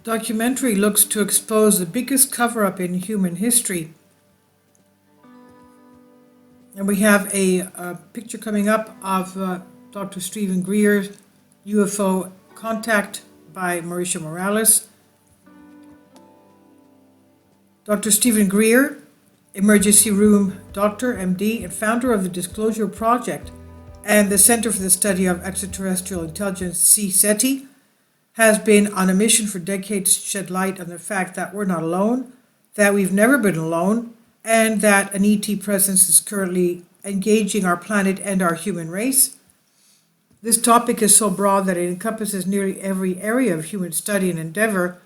documentary looks to expose the biggest cover-up in human history. And we have a picture coming up of Dr. Stephen Greer's UFO contact by Mauricio Morales. Dr. Stephen Greer, emergency room doctor, MD, and founder of the Disclosure Project and the Center for the Study of Extraterrestrial Intelligence, CSETI, has been on a mission for decades to shed light on the fact that we're not alone, that we've never been alone, and that an ET presence is currently engaging our planet and our human race. This topic is so broad that it encompasses nearly every area of human study and endeavor,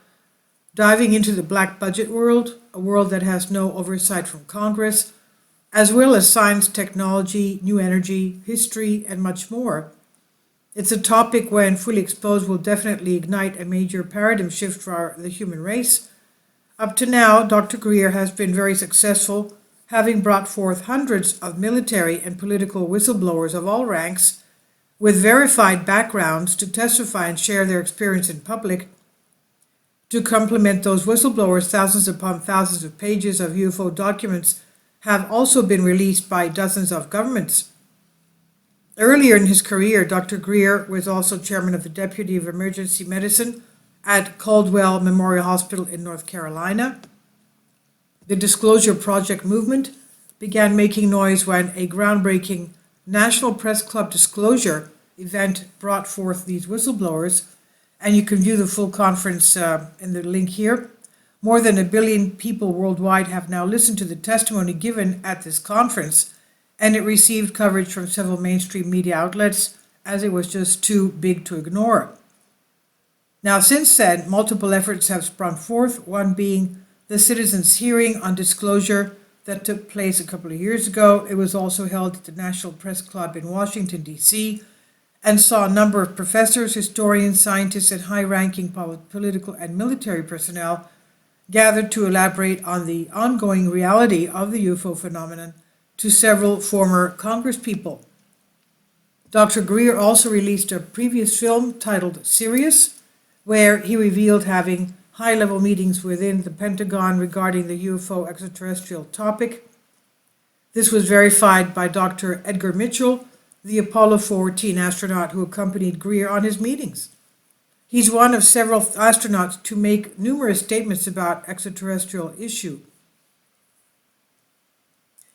diving into the black budget world, a world that has no oversight from Congress, as well as science, technology, new energy, history, and much more. It's a topic when fully exposed will definitely ignite a major paradigm shift for the human race. Up to now, Dr. Greer has been very successful, having brought forth hundreds of military and political whistleblowers of all ranks with verified backgrounds to testify and share their experience in public. To complement those whistleblowers, thousands upon thousands of pages of UFO documents have also been released by dozens of governments. Earlier in his career, Dr. Greer was also chairman of the Deputy of Emergency Medicine at Caldwell Memorial Hospital in North Carolina. The Disclosure Project movement began making noise when a groundbreaking National Press Club disclosure event brought forth these whistleblowers, and you can view the full conference in the link here. More than 1 billion people worldwide have now listened to the testimony given at this conference, and it received coverage from several mainstream media outlets as it was just too big to ignore. Now, since then, multiple efforts have sprung forth, one being the citizens' hearing on disclosure that took place a couple of years ago. It was also held at the National Press Club in Washington, D.C., and saw a number of professors, historians, scientists, and high-ranking political and military personnel gathered to elaborate on the ongoing reality of the UFO phenomenon to several former congresspeople. Dr. Greer also released a previous film titled Sirius, where he revealed having high-level meetings within the Pentagon regarding the UFO extraterrestrial topic. This was verified by Dr. Edgar Mitchell, the Apollo 14 astronaut who accompanied Greer on his meetings. He's one of several astronauts to make numerous statements about extraterrestrial issue.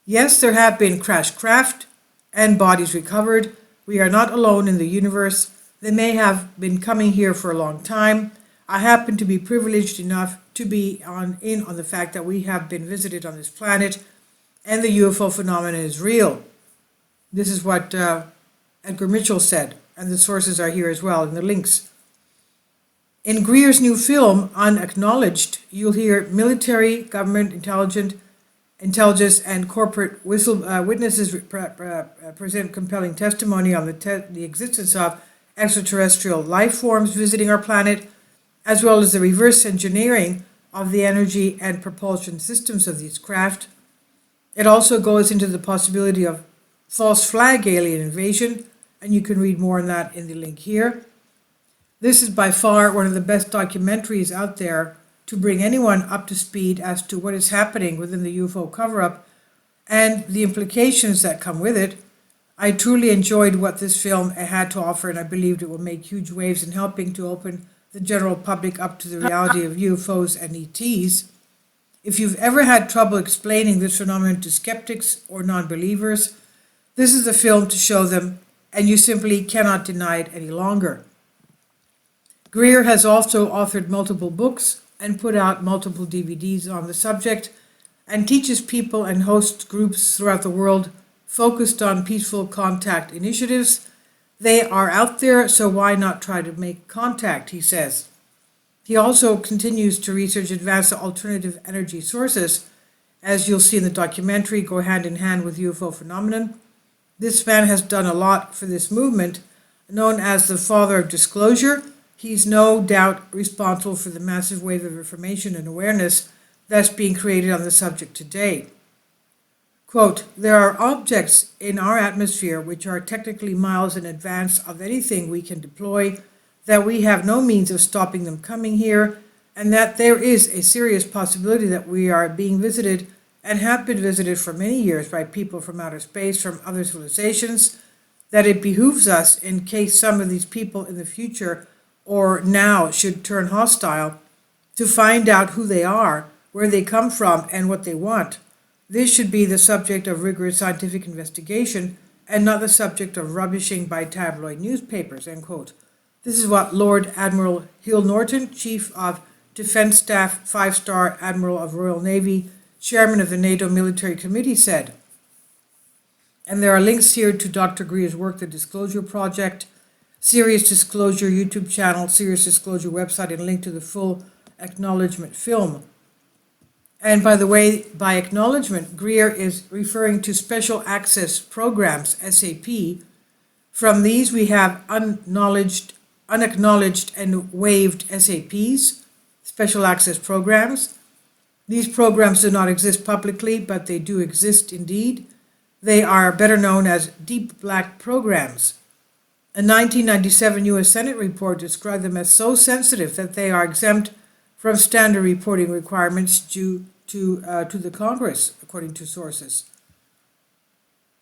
Yes, there have been crashed craft and bodies recovered. We are not alone in the universe. They may have been coming here for a long time. I happen to be privileged enough to be in on the fact that we have been visited on this planet, and the UFO phenomenon is real. This is what Edgar Mitchell said, and the sources are here as well in the links. In Greer's new film, Unacknowledged, you'll hear military, government, intelligence, and corporate witnesses present compelling testimony on the existence of extraterrestrial life forms visiting our planet, as well as the reverse engineering of the energy and propulsion systems of these craft. It also goes into the possibility of false flag alien invasion, and you can read more on that in the link here. This is by far one of the best documentaries out there to bring anyone up to speed as to what is happening within the UFO cover-up and the implications that come with it. I truly enjoyed what this film had to offer, and I believed it will make huge waves in helping to open the general public up to the reality of UFOs and ETs. If you've ever had trouble explaining this phenomenon to skeptics or non-believers, this is the film to show them, and you simply cannot deny it any longer. Greer has also authored multiple books and put out multiple DVDs on the subject, and teaches people and hosts groups throughout the world focused on peaceful contact initiatives. They are out there, so why not try to make contact, he says. He also continues to research advanced alternative energy sources, as you'll see in the documentary, go hand in hand with UFO phenomenon. This man has done a lot for this movement, known as the father of disclosure. He's no doubt responsible for the massive wave of information and awareness that's being created on the subject today. Quote, "There are objects in our atmosphere which are technically miles in advance of anything we can deploy, that we have no means of stopping them coming here, and that there is a serious possibility that we are being visited and have been visited for many years by people from outer space, from other civilizations, that it behooves us, in case some of these people in the future or now should turn hostile, to find out who they are, where they come from, and what they want. This should be the subject of rigorous scientific investigation and not the subject of rubbishing by tabloid newspapers, end quote. This is what Lord Admiral Hill Norton, Chief of Defence Staff, 5-star Admiral of Royal Navy, Chairman of the NATO Military Committee, said. And there are links here to Dr. Greer's work, the Disclosure Project, Serious Disclosure YouTube channel, Serious Disclosure website, and a link to the full acknowledgement film. And by the way, by acknowledgement, Greer is referring to Special Access Programs, SAP. From these, we have unacknowledged and waived SAPs, Special Access Programs. These programs do not exist publicly, but they do exist indeed. They are better known as deep black programs. A 1997 U.S. Senate report described them as so sensitive that they are exempt from standard reporting requirements due to the Congress, according to sources.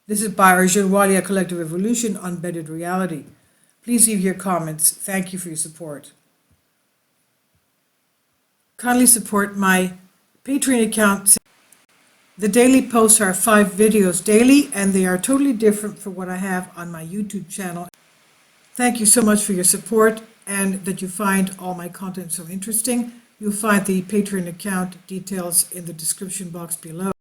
This is by our Walia Collective Evolution, Unbedded Reality. Please leave your comments. Thank you for your support. Kindly support my Patreon account. The daily posts are 5 videos daily, and they are totally different from what I have on my YouTube channel. Thank you so much for your support and that you find all my content so interesting. You'll find the Patreon account details in the description box below.